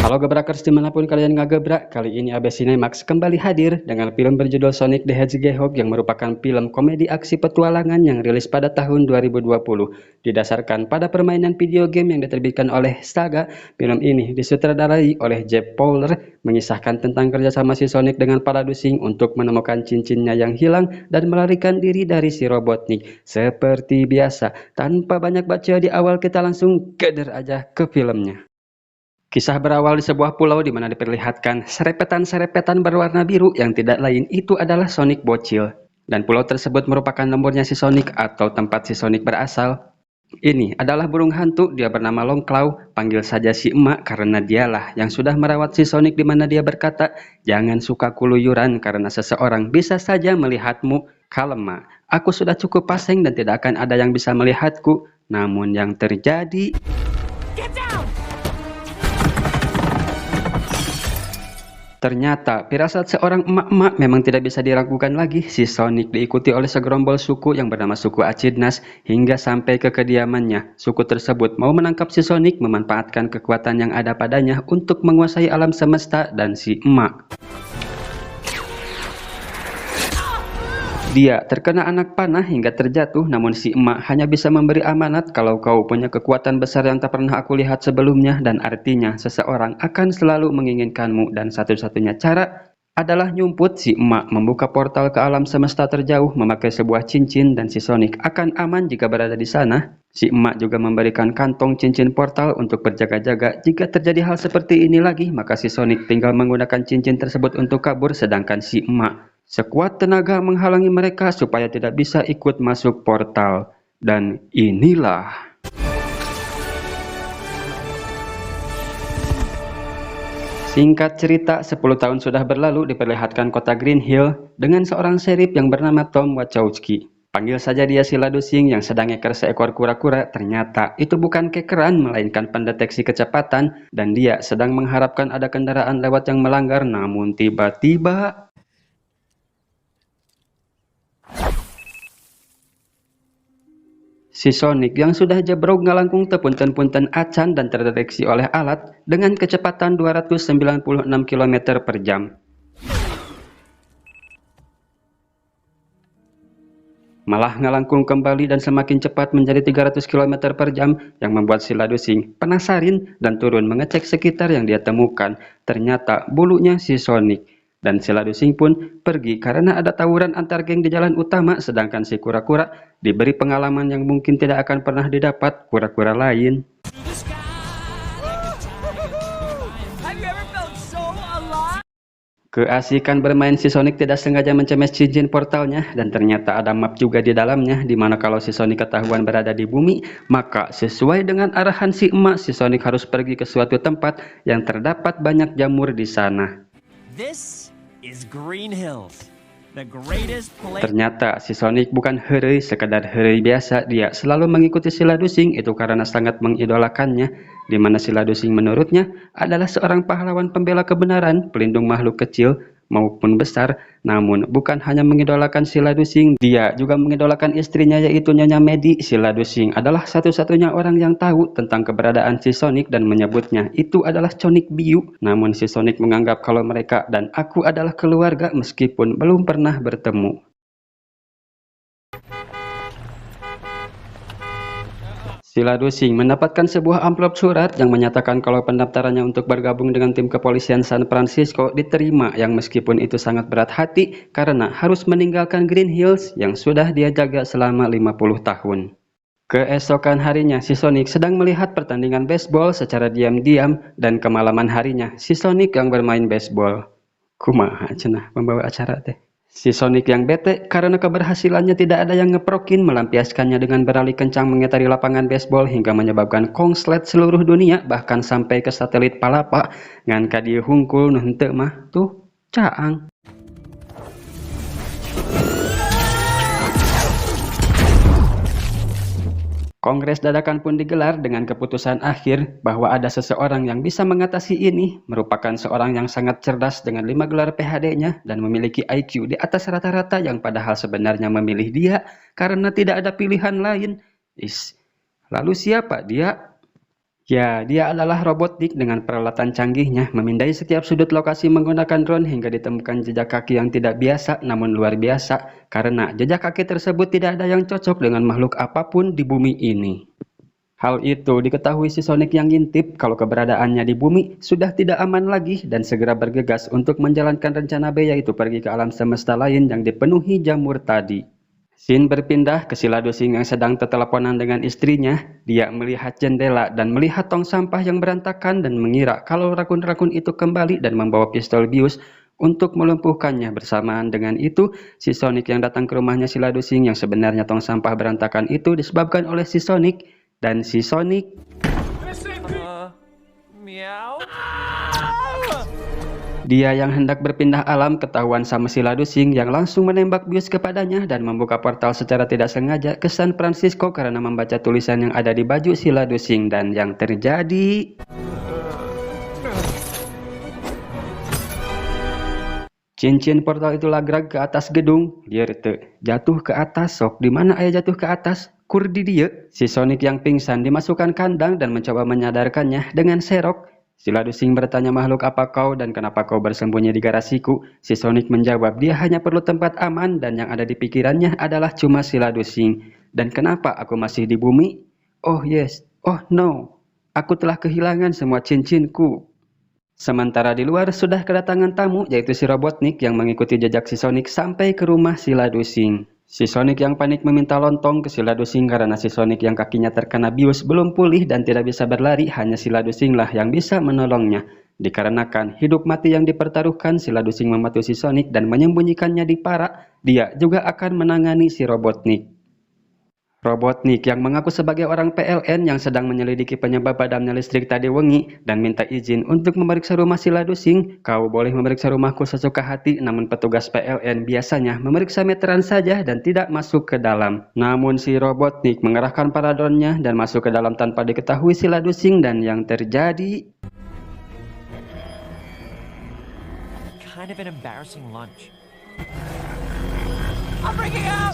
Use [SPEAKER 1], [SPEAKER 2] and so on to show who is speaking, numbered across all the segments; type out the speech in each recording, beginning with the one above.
[SPEAKER 1] Halo gebrakers dimanapun kalian ngagebrak, kali ini AB Cinemax kembali hadir dengan film berjudul Sonic the Hedgehog yang merupakan film komedi aksi petualangan yang rilis pada tahun 2020. Didasarkan pada permainan video game yang diterbitkan oleh Saga, film ini disutradarai oleh Jeff Fowler, mengisahkan tentang kerjasama si Sonic dengan para dusing untuk menemukan cincinnya yang hilang dan melarikan diri dari si Robotnik. Seperti biasa, tanpa banyak baca di awal kita langsung keder aja ke filmnya. Kisah berawal di sebuah pulau di mana diperlihatkan serepetan-serepetan berwarna biru yang tidak lain itu adalah Sonic bocil. Dan pulau tersebut merupakan lemburnya si Sonic atau tempat si Sonic berasal. Ini adalah burung hantu, dia bernama Longclaw, panggil saja si emak karena dialah yang sudah merawat si Sonic di mana dia berkata, "Jangan suka keluyuran karena seseorang bisa saja melihatmu." "Kalem, Ma. Aku sudah cukup paseng dan tidak akan ada yang bisa melihatku." Namun yang terjadi... Ternyata, firasat seorang emak-emak memang tidak bisa diragukan lagi. Si Sonic diikuti oleh segerombol suku yang bernama suku Acidnas hingga sampai ke kediamannya. Suku tersebut mau menangkap si Sonic, memanfaatkan kekuatan yang ada padanya untuk menguasai alam semesta dan si emak. Dia terkena anak panah hingga terjatuh, namun si emak hanya bisa memberi amanat kalau kau punya kekuatan besar yang tak pernah aku lihat sebelumnya, dan artinya seseorang akan selalu menginginkanmu, dan satu-satunya cara adalah nyumput. Si emak membuka portal ke alam semesta terjauh memakai sebuah cincin dan si Sonic akan aman jika berada di sana. Si emak juga memberikan kantong cincin portal untuk berjaga-jaga. Jika terjadi hal seperti ini lagi, maka si Sonic tinggal menggunakan cincin tersebut untuk kabur, sedangkan si emak sekuat tenaga menghalangi mereka supaya tidak bisa ikut masuk portal. Dan inilah singkat cerita, 10 tahun sudah berlalu, diperlihatkan kota Green Hill dengan seorang sheriff yang bernama Tom Wachowski. Panggil saja dia si Ladusing yang sedang ngeker seekor kura-kura. Ternyata itu bukan kekeran, melainkan pendeteksi kecepatan, dan dia sedang mengharapkan ada kendaraan lewat yang melanggar, namun tiba-tiba si Sonic yang sudah jebrok ngalangkung tepunten-punten acan dan terdeteksi oleh alat dengan kecepatan 296 km per jam. Malah ngalangkung kembali dan semakin cepat menjadi 300 km per jam yang membuat si Ladusing penasaran dan turun mengecek sekitar yang dia temukan. Ternyata bulunya si Sonic. Dan si Ladusing pun pergi karena ada tawuran antar geng di jalan utama, sedangkan si kura-kura diberi pengalaman yang mungkin tidak akan pernah didapat kura-kura lain. Keasikan bermain si Sonic tidak sengaja mencemes cincin portalnya, dan ternyata ada map juga di dalamnya, dimana kalau si Sonic ketahuan berada di bumi, maka sesuai dengan arahan si emak, si Sonic harus pergi ke suatu tempat yang terdapat banyak jamur di sana.
[SPEAKER 2] This is Green Hills, the greatest place.
[SPEAKER 1] Ternyata si Sonic bukan herei sekedar herei biasa, dia selalu mengikuti si Ladusing itu karena sangat mengidolakannya, di mana si Ladusing menurutnya adalah seorang pahlawan pembela kebenaran, pelindung makhluk kecil maupun besar. Namun bukan hanya mengidolakan si Ladusing, dia juga mengidolakan istrinya yaitu Nyonya Medi. Si Ladusing adalah satu-satunya orang yang tahu tentang keberadaan si Sonic dan menyebutnya itu adalah Sonic Biu. Namun si Sonic menganggap kalau mereka dan aku adalah keluarga meskipun belum pernah bertemu. Si Ladusing mendapatkan sebuah amplop surat yang menyatakan kalau pendaftarannya untuk bergabung dengan tim kepolisian San Francisco diterima, yang meskipun itu sangat berat hati karena harus meninggalkan Green Hills yang sudah dia jaga selama 50 tahun. Keesokan harinya si Sonic sedang melihat pertandingan baseball secara diam-diam, dan kemalaman harinya si Sonic yang bermain baseball. Kumaha cenah pembawa acara teh. Si Sonic yang bete karena keberhasilannya tidak ada yang ngeprokin, melampiaskannya dengan beralih kencang mengitari lapangan baseball hingga menyebabkan konslet seluruh dunia, bahkan sampai ke satelit palapa. Ngan ka dieu hungkul nu henteu mah tuh caang. Kongres dadakan pun digelar dengan keputusan akhir bahwa ada seseorang yang bisa mengatasi ini, merupakan seorang yang sangat cerdas dengan 5 gelar PhD-nya dan memiliki IQ di atas rata-rata, yang padahal sebenarnya memilih dia karena tidak ada pilihan lain. Lalu siapa dia? Ya, dia adalah Robotnik dengan peralatan canggihnya, memindai setiap sudut lokasi menggunakan drone hingga ditemukan jejak kaki yang tidak biasa namun luar biasa, karena jejak kaki tersebut tidak ada yang cocok dengan makhluk apapun di bumi ini. Hal itu diketahui si Sonic yang ngintip kalau keberadaannya di bumi sudah tidak aman lagi dan segera bergegas untuk menjalankan rencana B, yaitu pergi ke alam semesta lain yang dipenuhi jamur tadi. Scene berpindah ke si Ladusing yang sedang teteleponan dengan istrinya. Dia melihat jendela dan melihat tong sampah yang berantakan dan mengira kalau rakun-rakun itu kembali dan membawa pistol bius untuk melumpuhkannya. Bersamaan dengan itu, si Sonic yang datang ke rumahnya si Ladusing yang sebenarnya tong sampah berantakan itu disebabkan oleh si Sonic, dan si Sonic
[SPEAKER 2] Meow.
[SPEAKER 1] dia yang hendak berpindah alam ketahuan sama si Ladusing yang langsung menembak bius kepadanya dan membuka portal secara tidak sengaja ke San Francisco karena membaca tulisan yang ada di baju si Ladusing. Dan yang terjadi, cincin portal itu lagrag ke atas gedung. Dia jatuh ke atas. Sok di mana ayah jatuh ke atas? Kur di dia. Si Sonic yang pingsan dimasukkan kandang dan mencoba menyadarkannya dengan serok. Si Ladusing bertanya, makhluk apa kau dan kenapa kau bersembunyi di garasiku? Si Sonic menjawab dia hanya perlu tempat aman dan yang ada di pikirannya adalah cuma si Ladusing. Dan kenapa aku masih di bumi? Oh yes, oh no, aku telah kehilangan semua cincinku. Sementara di luar sudah kedatangan tamu, yaitu si Robotnik yang mengikuti jejak si Sonic sampai ke rumah si Ladusing. Si Sonic yang panik meminta lontong ke si Ladusing karena si Sonic yang kakinya terkena bius belum pulih dan tidak bisa berlari, hanya si Ladusing lah yang bisa menolongnya. Dikarenakan hidup mati yang dipertaruhkan, si Ladusing membantu si Sonic dan menyembunyikannya di parak. Dia juga akan menangani si Robotnik. Robotnik yang mengaku sebagai orang PLN yang sedang menyelidiki penyebab padamnya listrik tadi wengi dan minta izin untuk memeriksa rumah si Ladusing. Kau boleh memeriksa rumahku sesuka hati, namun petugas PLN biasanya memeriksa meteran saja dan tidak masuk ke dalam. Namun si Robotnik mengerahkan para drone-nya dan masuk ke dalam tanpa diketahui si Ladusing, dan yang terjadi,
[SPEAKER 2] Kind of an embarrassing lunch.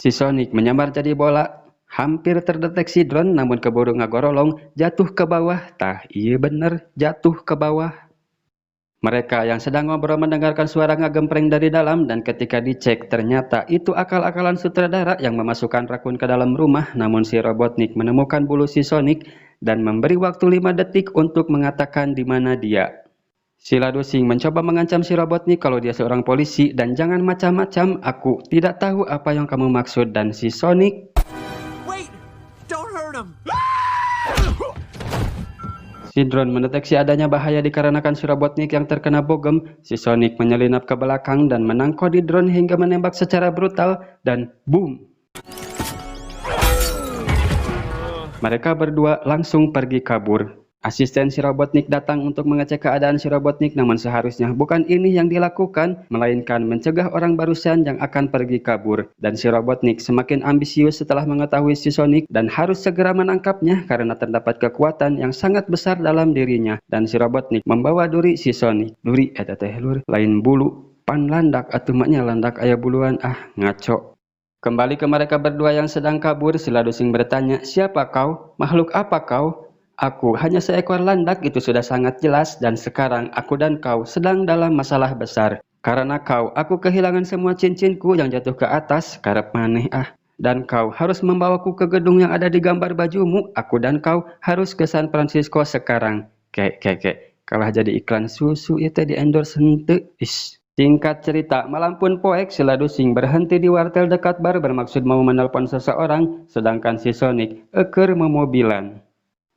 [SPEAKER 1] si Sonic menyambar jadi bola. Hampir terdeteksi drone namun keburu ngagorolong, jatuh ke bawah. Tah iya bener, jatuh ke bawah. Mereka yang sedang ngobrol mendengarkan suara ngagempreng dari dalam, dan ketika dicek ternyata itu akal-akalan sutradara yang memasukkan rakun ke dalam rumah. Namun si Robotnik menemukan bulu si Sonic dan memberi waktu 5 detik untuk mengatakan di mana dia. Si Ladusing mencoba mengancam si Robotnik kalau dia seorang polisi dan jangan macam-macam, aku tidak tahu apa yang kamu maksud. Dan si Sonic,
[SPEAKER 2] Wait! Don't hurt him!
[SPEAKER 1] si drone mendeteksi adanya bahaya dikarenakan si Robotnik yang terkena bogem. Si Sonic menyelinap ke belakang dan menangkodi drone hingga menembak secara brutal dan boom. Mereka berdua langsung pergi kabur. Asisten si Robotnik datang untuk mengecek keadaan si Robotnik, namun seharusnya bukan ini yang dilakukan, melainkan mencegah orang barusan yang akan pergi kabur. Dan si Robotnik semakin ambisius setelah mengetahui si Sonic dan harus segera menangkapnya karena terdapat kekuatan yang sangat besar dalam dirinya. Dan si Robotnik membawa duri si Sonic. Duri eta teh lur, lain bulu, pan landak atuh maknya landak aya buluan, ngaco. Kembali ke mereka berdua yang sedang kabur, si Ladusing bertanya, siapa kau? Makhluk apa kau? Aku hanya seekor landak, itu sudah sangat jelas, dan sekarang aku dan kau sedang dalam masalah besar. Karena kau, aku kehilangan semua cincinku yang jatuh ke atas, karep maneh Dan kau harus membawaku ke gedung yang ada di gambar bajumu. Aku dan kau harus ke San Francisco sekarang. Kalah jadi iklan susu itu di endorse henteu. Singkat cerita, malam pun poek, si Ladusing berhenti di wartel dekat bar bermaksud mau menelpon seseorang, sedangkan si Sonic eker memobilan.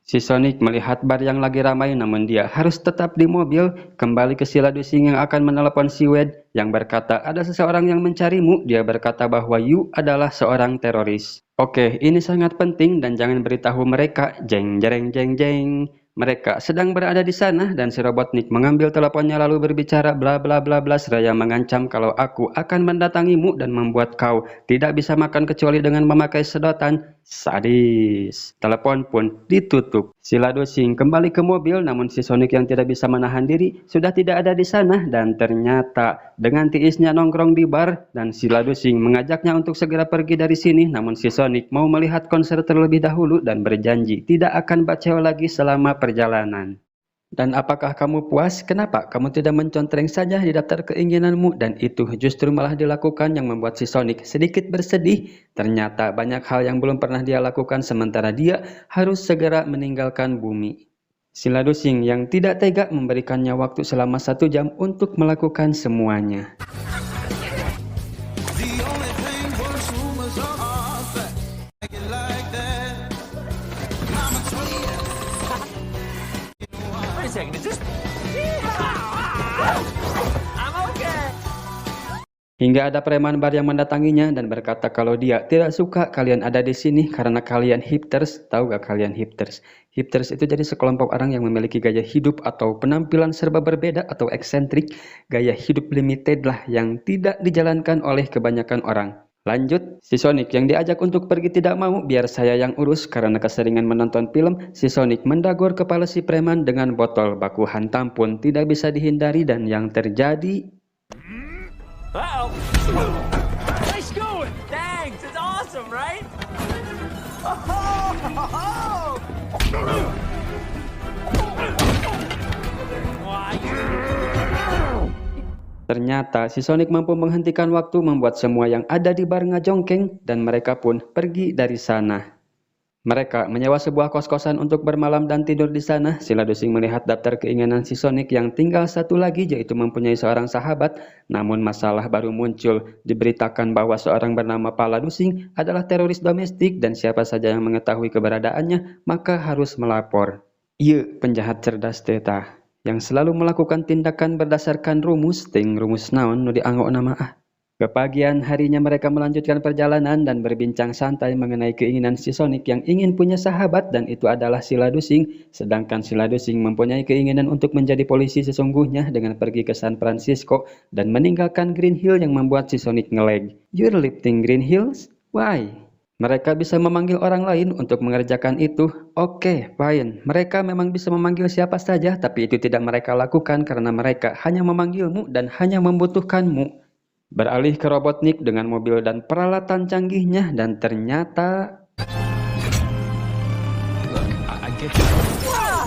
[SPEAKER 1] Si Sonic melihat bar yang lagi ramai, namun dia harus tetap di mobil. Kembali ke si Ladusing yang akan menelepon si Wade yang berkata ada seseorang yang mencarimu. Dia berkata bahwa you adalah seorang teroris. Oke, ini sangat penting dan jangan beritahu mereka. Jeng jeng jeng jeng. Mereka sedang berada di sana dan si Robotnik mengambil teleponnya lalu berbicara bla bla bla bla seraya mengancam kalau aku akan mendatangimu dan membuat kau tidak bisa makan kecuali dengan memakai sedotan. Sadis. Telepon pun ditutup. Si Ladosing kembali ke mobil, namun si Sonic yang tidak bisa menahan diri sudah tidak ada di sana, dan ternyata dengan tiisnya nongkrong di bar, dan si Ladosing mengajaknya untuk segera pergi dari sini, namun si Sonic mau melihat konser terlebih dahulu dan berjanji tidak akan baceo lagi selama perjalanan. Dan apakah kamu puas? Kenapa kamu tidak mencontreng saja di daftar keinginanmu? Dan itu justru malah dilakukan yang membuat si Sonic sedikit bersedih. Ternyata banyak hal yang belum pernah dia lakukan sementara dia harus segera meninggalkan bumi. Si Ladosing yang tidak tega memberikannya waktu selama 1 jam untuk melakukan semuanya.
[SPEAKER 2] Wait a second, is this... I'm okay.
[SPEAKER 1] Hingga ada preman bar yang mendatanginya dan berkata kalau dia tidak suka kalian ada di sini karena kalian hipsters. Tahu gak kalian hipsters? Hipsters itu jadi sekelompok orang yang memiliki gaya hidup atau penampilan serba berbeda atau eksentrik. Gaya hidup limited lah yang tidak dijalankan oleh kebanyakan orang. Lanjut, si Sonic yang diajak untuk pergi tidak mau, biar saya yang urus. Karena keseringan menonton film, si Sonic mendagor kepala si preman dengan botol. Baku hantam pun tidak bisa dihindari dan yang terjadi...
[SPEAKER 2] Uh-oh. Nice going. Thanks. It's awesome, right?
[SPEAKER 1] Ternyata si Sonic mampu menghentikan waktu, membuat semua yang ada di bar ngajongkeng dan mereka pun pergi dari sana. Mereka menyewa sebuah kos-kosan untuk bermalam dan tidur di sana. Si Ladosing melihat daftar keinginan si Sonic yang tinggal satu lagi, yaitu mempunyai seorang sahabat. Namun masalah baru muncul. Diberitakan bahwa seorang bernama Pak Ladosing adalah teroris domestik dan siapa saja yang mengetahui keberadaannya maka harus melapor. Iya, penjahat cerdas teta yang selalu melakukan tindakan berdasarkan rumus, rumus naon nu dianggo nama. Kepagian harinya mereka melanjutkan perjalanan dan berbincang santai mengenai keinginan si Sonic yang ingin punya sahabat, dan itu adalah si Ladosing. Sedangkan si Ladosing mempunyai keinginan untuk menjadi polisi sesungguhnya dengan pergi ke San Francisco dan meninggalkan Green Hill yang membuat si Sonic ngelag. You're lifting Green Hills? Why? Mereka bisa memanggil orang lain untuk mengerjakan itu. Oke, fine. Mereka memang bisa memanggil siapa saja, tapi itu tidak mereka lakukan karena mereka hanya memanggilmu dan hanya membutuhkanmu. Beralih ke Robotnik dengan mobil dan peralatan canggihnya, dan ternyata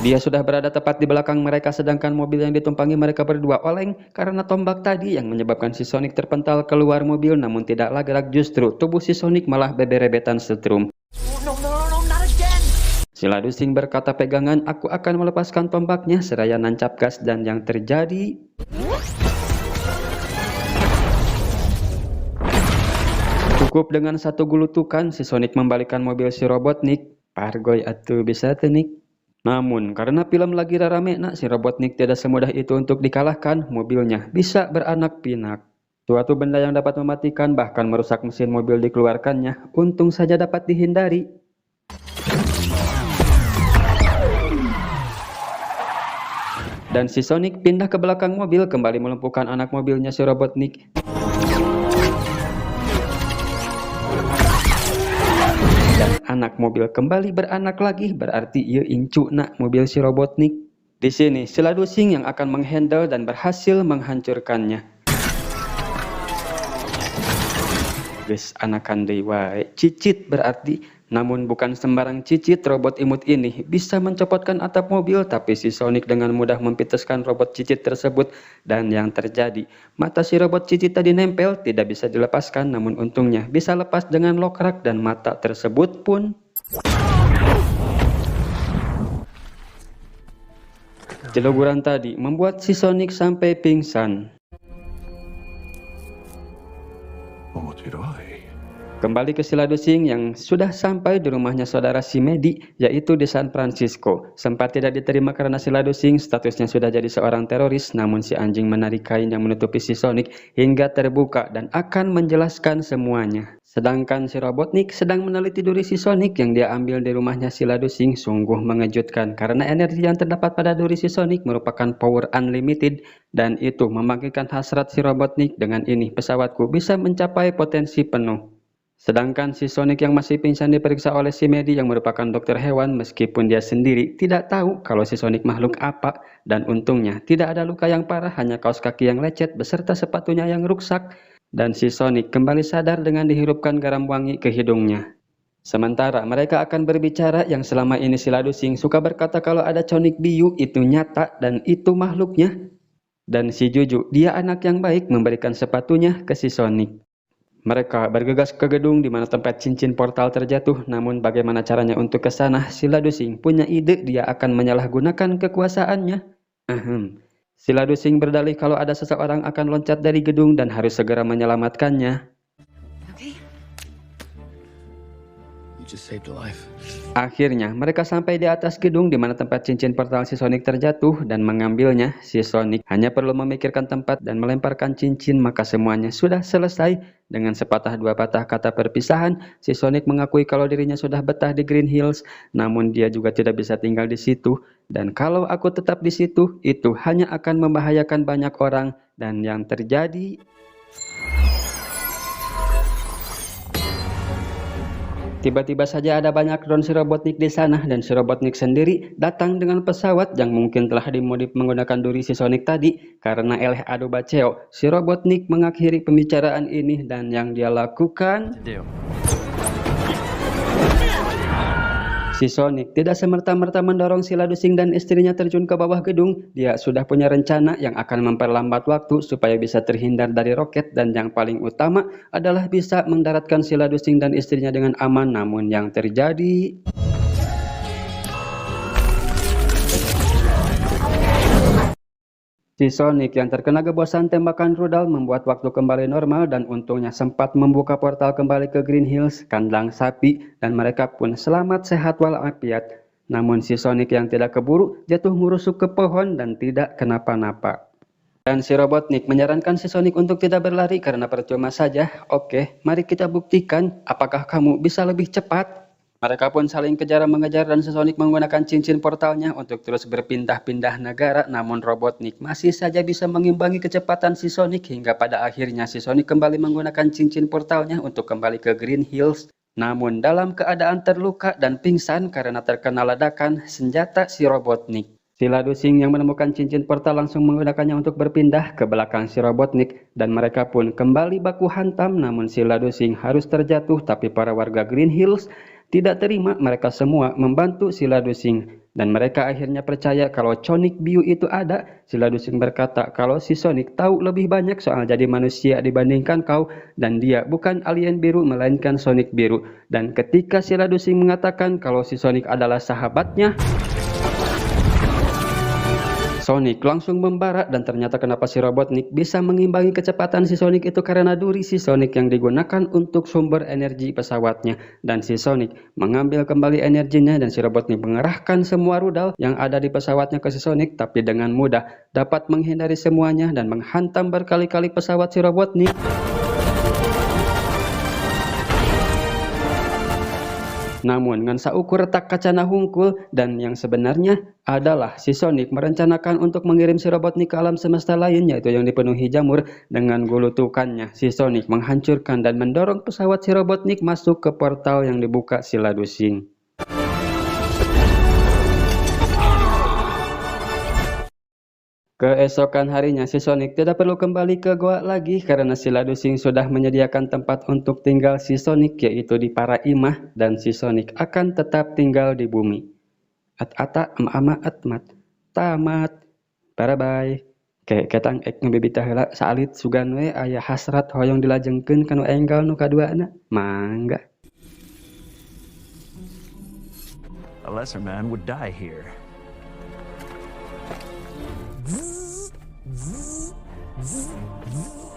[SPEAKER 1] dia sudah berada tepat di belakang mereka, sedangkan mobil yang ditumpangi mereka berdua oleng karena tombak tadi yang menyebabkan si Sonic terpental keluar mobil, namun tidaklah gerak, justru tubuh si Sonic malah beberebetan setrum.
[SPEAKER 2] No, not again.
[SPEAKER 1] Si Ladosing berkata pegangan, aku akan melepaskan tombaknya, seraya nancap gas, dan yang terjadi... Cukup dengan satu gulutukan, si Sonic membalikan mobil si Robotnik. Pargoy atuh bisa tenik. Namun karena film lagi rame, si Robotnik tidak semudah itu untuk dikalahkan. Mobilnya bisa beranak pinak. Suatu benda yang dapat mematikan bahkan merusak mesin mobil dikeluarkannya. Untung saja dapat dihindari. Dan si Sonic pindah ke belakang mobil, kembali melumpuhkan anak mobilnya si Robotnik. Anak mobil kembali beranak lagi, berarti ia incu nak mobil si Robotnik. Di sini si Ladosing yang akan menghandle dan berhasil menghancurkannya. Guys, anakan dewa cicit berarti. Namun bukan sembarang cicit, robot imut ini bisa mencopotkan atap mobil, tapi si Sonic dengan mudah mempituskan robot cicit tersebut. Dan yang terjadi, mata si robot cicit tadi nempel, tidak bisa dilepaskan, namun untungnya bisa lepas dengan lokrak dan mata tersebut pun... Celuguran tadi membuat si Sonic sampai pingsan. Kembali ke si Ladosing yang sudah sampai di rumahnya saudara si Medi, yaitu di San Francisco. Sempat tidak diterima karena si Ladosing statusnya sudah jadi seorang teroris, namun si anjing menarik kain yang menutupi si Sonic hingga terbuka dan akan menjelaskan semuanya. Sedangkan si Robotnik sedang meneliti duri si Sonic yang dia ambil di rumahnya si Ladosing. Sungguh mengejutkan karena energi yang terdapat pada duri si Sonic merupakan power unlimited, dan itu membangkitkan hasrat si Robotnik. Dengan ini pesawatku bisa mencapai potensi penuh. Sedangkan si Sonic yang masih pingsan diperiksa oleh si Medi yang merupakan dokter hewan meskipun dia sendiri tidak tahu kalau si Sonic makhluk apa, dan untungnya tidak ada luka yang parah, hanya kaos kaki yang lecet beserta sepatunya yang rusak, dan si Sonic kembali sadar dengan dihirupkan garam wangi ke hidungnya. Sementara mereka akan berbicara yang selama ini si Ladusing suka berkata kalau ada Sonic biru itu nyata dan itu makhluknya. Dan si Juju, dia anak yang baik, memberikan sepatunya ke si Sonic. Mereka bergegas ke gedung di mana tempat cincin portal terjatuh, namun bagaimana caranya untuk ke sana? Si Ladusing punya ide, dia akan menyalahgunakan kekuasaannya. Si Ladusing berdalih kalau ada seseorang akan loncat dari gedung dan harus segera menyelamatkannya. Akhirnya mereka sampai di atas gedung di mana tempat cincin portal si Sonic terjatuh dan mengambilnya. Si Sonic hanya perlu memikirkan tempat dan melemparkan cincin, maka semuanya sudah selesai. Dengan sepatah dua patah kata perpisahan, si Sonic mengakui kalau dirinya sudah betah di Green Hills, namun dia juga tidak bisa tinggal di situ. Dan kalau aku tetap di situ, itu hanya akan membahayakan banyak orang, dan yang terjadi tiba-tiba saja ada banyak drone si Robotnik di sana, dan si Robotnik sendiri datang dengan pesawat yang mungkin telah dimodif menggunakan duri si Sonic tadi. Karena eleh adu baceo, si Robotnik mengakhiri pembicaraan ini dan yang dia lakukan, si Sonic tidak semerta-merta mendorong si Ladusing dan istrinya terjun ke bawah gedung. Dia sudah punya rencana yang akan memperlambat waktu supaya bisa terhindar dari roket, dan yang paling utama adalah bisa mendaratkan si Ladusing dan istrinya dengan aman. Namun yang terjadi, si Sonic yang terkena gebosan tembakan rudal membuat waktu kembali normal, dan untungnya sempat membuka portal kembali ke Green Hills, kandang sapi, dan mereka pun selamat sehat walafiat. Namun si Sonic yang tidak keburu jatuh merusuk ke pohon dan tidak kenapa-napa. Dan si Robotnik menyarankan si Sonic untuk tidak berlari karena percuma saja. Oke, mari kita buktikan apakah kamu bisa lebih cepat. Mereka pun saling kejar-mengejar dan si Sonic menggunakan cincin portalnya untuk terus berpindah-pindah negara, namun Robotnik masih saja bisa mengimbangi kecepatan si Sonic hingga pada akhirnya si Sonic kembali menggunakan cincin portalnya untuk kembali ke Green Hills. Namun dalam keadaan terluka dan pingsan karena terkena ledakan senjata si Robotnik. Si Ladusing yang menemukan cincin portal langsung menggunakannya untuk berpindah ke belakang si Robotnik, dan mereka pun kembali baku hantam. Namun si Ladusing harus terjatuh, tapi para warga Green Hills tidak terima. Mereka semua membantu si Ladusing dan mereka akhirnya percaya kalau Sonic biru itu ada. Si Ladusing berkata kalau si Sonic tahu lebih banyak soal jadi manusia dibandingkan kau, dan dia bukan alien biru melainkan Sonic biru. Dan ketika si Ladusing mengatakan kalau si Sonic adalah sahabatnya, Sonic langsung membara, dan ternyata kenapa si Robotnik bisa mengimbangi kecepatan si Sonic itu karena duri si Sonic yang digunakan untuk sumber energi pesawatnya. Dan si Sonic mengambil kembali energinya dan si Robotnik mengerahkan semua rudal yang ada di pesawatnya ke si Sonic, tapi dengan mudah dapat menghindari semuanya dan menghantam berkali-kali pesawat si Robotnik. Namun dengan saukur retak kacana hungkul, dan yang sebenarnya adalah si Sonic merencanakan untuk mengirim si Robotnik ke alam semesta lain, yaitu yang dipenuhi jamur. Dengan gulutukannya si Sonic menghancurkan dan mendorong pesawat si Robotnik masuk ke portal yang dibuka si Ladusing. Keesokan harinya si Sonic tidak perlu kembali ke goa lagi karena si Ladusing sudah menyediakan tempat untuk tinggal si Sonic, yaitu di para imah, dan si Sonic akan tetap tinggal di bumi. At-ata ama atmat tamat bye. Kayak ketang ek ngabibitah heula saalit sugan we aya hasrat hoyong dilajengkeun kanu enggal nu kaduana. Mangga.
[SPEAKER 2] A lesser man would die here. Zzz, zzz, zzz, zzz.